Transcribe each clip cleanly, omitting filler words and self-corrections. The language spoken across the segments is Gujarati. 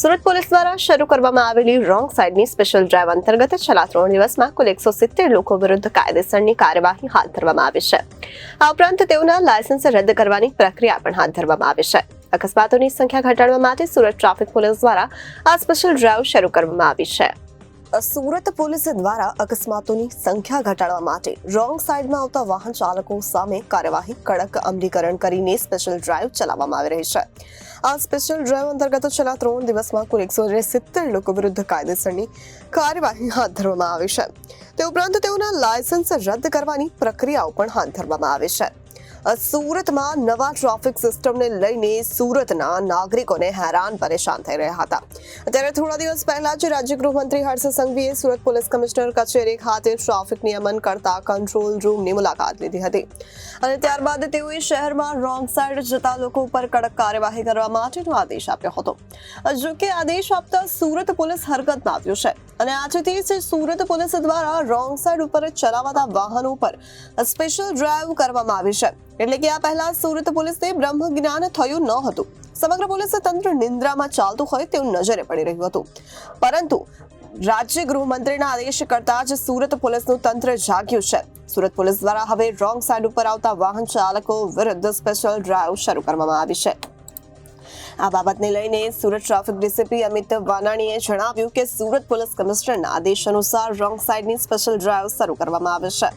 સુરત પોલીસ દ્વારા શરૂ કરવામાં આવેલી રોંગ સાઇડની સ્પેશિયલ ડ્રાઈવ અંતર્ગત છેલ્લા 3 દિવસમાં કુલ 170 લોકો વિરુદ્ધ કાયદેસરની કાર્યવાહી હાથ ધરવામાં આવી છે. આ ઉપરાંત તેઓના લાયસન્સ રદ કરવાની પ્રક્રિયા પણ હાથ ધરવામાં આવી છે. અકસ્માતોની સંખ્યા ઘટાડવા માટે સુરત ટ્રાફિક પોલીસ દ્વારા આ સ્પેશિયલ ડ્રાઈવ શરૂ કરવામાં આવી છે. સુરત પોલીસ દ્વારા અકસ્માતોની સંખ્યા ઘટાડવા માટે રોંગ સાઇડમાં આવતા વાહન ચાલકો સામે કાર્યવાહી કડક અમલીકરણ કરીને સ્પેશિયલ ડ્રાઈવ ચલાવવામાં આવી રહી છે. આ સ્પેશિયલ ડ્રાઈવ અંતર્ગત છેલ્લા 3 દિવસમાં કુલ 170 લોકો વિરુદ્ધ કાયદેસરની કાર્યવાહી હાથ ધરવામાં આવી છે. તે ઉપરાંત તેઓના લાયસન્સ રદ કરવાની પ્રક્રિયાઓ પણ હાથ ધરવામાં આવી છે. સુરતમાં નવા ટ્રાફિક સિસ્ટમને લઈને સુરતના નાગરિકોને હેરાન પરેશાન થઈ રહ્યા હતા. ત્યારે થોડા દિવસ પહેલા જ રાજ્ય ગૃહમંત્રી હર્ષ સંઘવીએ સુરત પોલીસ કમિશનર કચેરી ખાતે ટ્રાફિક નિયમન કરતા કંટ્રોલ રૂમની મુલાકાત લીધી હતી અને ત્યારબાદ તેઓએ શહેરમાં રોંગ સાઇડ જતા લોકો ઉપર કડક કાર્યવાહી કરવા માટેનો આદેશ આપ્યો હતો. જો કે આદેશ આપતા સુરત પોલીસ હરકતમાં આવ્યું છે અને આજથી જ સુરત પોલીસ દ્વારા રોંગ સાઇડ ઉપર ચલાવાતા વાહનો પર સ્પેશિયલ ડ્રાઈવ કરવામાં આવી છે. એટલે કે આ પહેલા સુરત પોલીસને બ્રહ્મ જ્ઞાન થયું ન હતું. સમગ્ર પોલીસ તંત્ર નિંદ્રામાં ચાલતું હોય તેવું નજરે પડી રહ્યું હતું. પરંતુ રાજ્ય ગૃહમંત્રીના આદેશ કરતા જ સુરત પોલીસનું તંત્ર જાગ્યું છે. સુરત પોલીસ દ્વારા હવે રોંગ સાઇડ ઉપર આવતા વાહન ચાલકો વિરુદ્ધ સ્પેશિયલ ડ્રાઈવ શરૂ કરવામાં આવી છે. આ બાબતને લઈને સુરત ટ્રાફિક ડીસીપી અમિત વાનાણીએ જણાવ્યું કે સુરત પોલીસ કમિશનરના આદેશ અનુસાર રોંગ સાઇડની સ્પેશિયલ ડ્રાઈવ શરૂ કરવામાં આવે છે,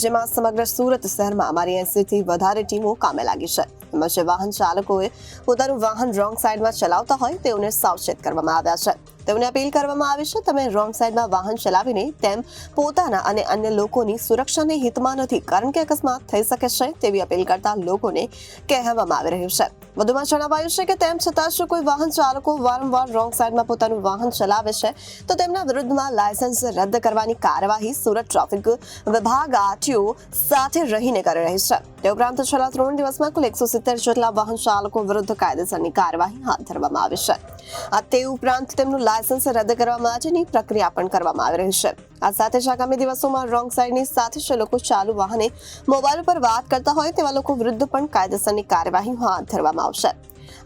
જેમાં સમગ્ર સુરત શહેરમાં અમારી 80 થી વધારે ટીમો કામે લાગી છે. એમાં જે વાહન ચાલકોએ પોતાનું વાહન રોંગ સાઇડમાં ચલાવતા હોય તેઓને સાવચેત કરવામાં આવ્યા છે. તેઓને અપીલ કરવામાં આવી છે, તમે રોંગ સાઇડમાં વાહન ચલાવીને તેમ પોતાના અને અન્ય લોકોની સુરક્ષાને હિતમાં નથી, કારણ કે અકસ્માત થઈ શકે છે તેવી અપીલ કરતા લોકોને કહેવામાં આવી રહ્યું છે. વધુમાં જણાવાયું છે કે તેમ છતાં જો કોઈ વાહન ચાલકો વારંવાર રોંગ સાઇડમાં પોતાનું વાહન ચલાવે છે તો તેમના વિરુદ્ધમાં લાયસન્સ રદ કરવાની કાર્યવાહી સુરત ટ્રાફિક વિભાગ આરટીઓ સાથે રહીને કરી રહી છે. તે ઉપરાંત છેલ્લા 3 દિવસમાં કુલ 170 જેટલા વાહન ચાલકો વિરુદ્ધ કાયદેસરની કાર્યવાહી હાથ ધરવામાં આવી છે. તે ઉપરાંત તેમનું લાયસન્સ રદ કરવા માટેની પ્રક્રિયા પણ કરવામાં આવી રહી છે. આ સાથે જ આગામી દિવસોમાં રોંગ સાઇડની સાથે જ લોકો ચાલુ વાહને મોબાઈલ પર વાત કરતા હોય તેવા લોકો વિરુદ્ધ પણ કાયદેસરની કાર્યવાહી હાથ ધરવામાં આવશે.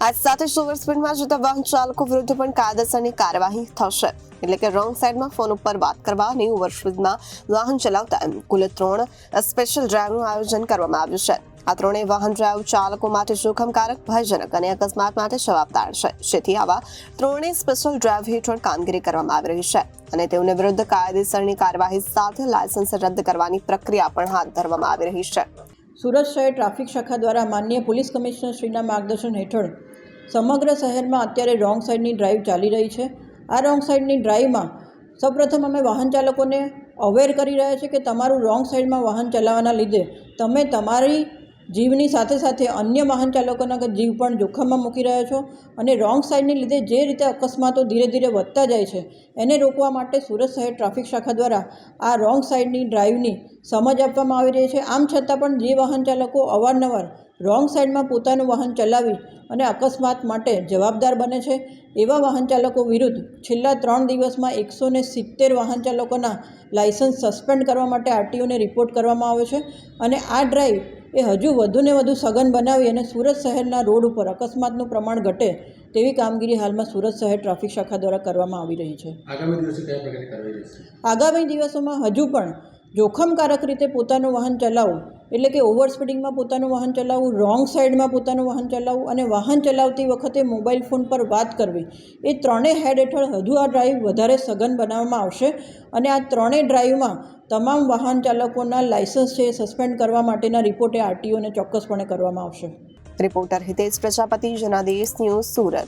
આ સાથે જ ઓવર સ્પીડમાં જતા વાહન ચાલકો વિરુદ્ધ પણ કાયદેસરની કાર્યવાહી થશે. એટલે કે રોંગ સાઇડમાં ફોન ઉપર વાત કરવા અને ઓવર સ્પીડમાં વાહન ચલાવતા એમ કુલ 3 સ્પેશિયલ ડ્રાઈવનું આયોજન કરવામાં આવ્યું છે. આ 3 વાહન ડ્રાઈવ ચાલકો માટે જોખમકારક, ભયજનક અને અકસ્માત માટે જવાબદાર છે. જેથી આવા 3 સ્પેશિયલ ડ્રાઈવ હેઠળ કામગીરી કરવામાં આવી રહી છે અને તેઓને વિરુદ્ધ કાયદેસરની કાર્યવાહી સાથે લાયસન્સ રદ કરવાની પ્રક્રિયા પણ હાથ ધરવામાં આવી રહી છે. સુરત શહેર ટ્રાફિક શાખા દ્વારા માનનીય પોલીસ કમિશનર શ્રીના માર્ગદર્શન હેઠળ સમગ્ર શહેરમાં અત્યારે રોંગ સાઇડની ડ્રાઈવ ચાલી રહી છે. આ રોંગ સાઇડની ડ્રાઈવમાં સૌપ્રથમ અમે વાહન ચાલકોને અવેર કરી રહ્યા છીએ કે તમારું રોંગ સાઇડમાં વાહન ચલાવવાના લીધે તમે તમારી જીવની સાથે સાથે અન્ય વાહન ચાલકોના જીવ પણ જોખમમાં મૂકી રહ્યા છો અને રોંગ સાઇડને લીધે જે રીતે અકસ્માતો ધીરે ધીરે વધતા જાય છે એને રોકવા માટે સુરત શહેર ટ્રાફિક શાખા દ્વારા આ રોંગ સાઇડની ડ્રાઈવની સમજ આપવામાં આવી રહી છે. આમ છતાં પણ જે વાહન ચાલકો અવારનવાર રોંગ સાઇડમાં પોતાનું વાહન ચલાવી અને અકસ્માત માટે જવાબદાર બને છે એવા વાહન ચાલકો વિરુદ્ધ છેલ્લા 3 દિવસમાં 170 વાહન ચાલકોના લાયસન્સ સસ્પેન્ડ કરવા માટે આરટીઓને રિપોર્ટ કરવામાં આવ્યો છે અને આ ડ્રાઈવ એ હજુ વધુને વધુ સઘન બનાવી અને સુરત શહેરના રોડ ઉપર અકસ્માતનું પ્રમાણ ઘટે તેવી કામગીરી હાલમાં સુરત શહેર ટ્રાફિક શાખા દ્વારા કરવામાં આવી રહી છે. આગામી દિવસોમાં હજુ પણ જોખમકારક રીતે પોતાનું વાહન ચલાવવું, એટલે કે ઓવર સ્પીડિંગમાં પોતાનું વાહન ચલાવવું, રોંગ સાઇડમાં પોતાનું વાહન ચલાવવું અને વાહન ચલાવતી વખતે મોબાઈલ ફોન પર વાત કરવી, એ 3 હેડ હેઠળ હજુ આ ડ્રાઈવ વધારે સઘન બનાવવામાં આવશે અને આ 3 ડ્રાઈવમાં તમામ વાહન ચાલકોના લાયસન્સ છે સસ્પેન્ડ કરવા માટેના રિપોર્ટે આરટીઓને ચોક્કસપણે કરવામાં આવશે. Reporter Hitesh Prajapati, Janadesh news, Surat.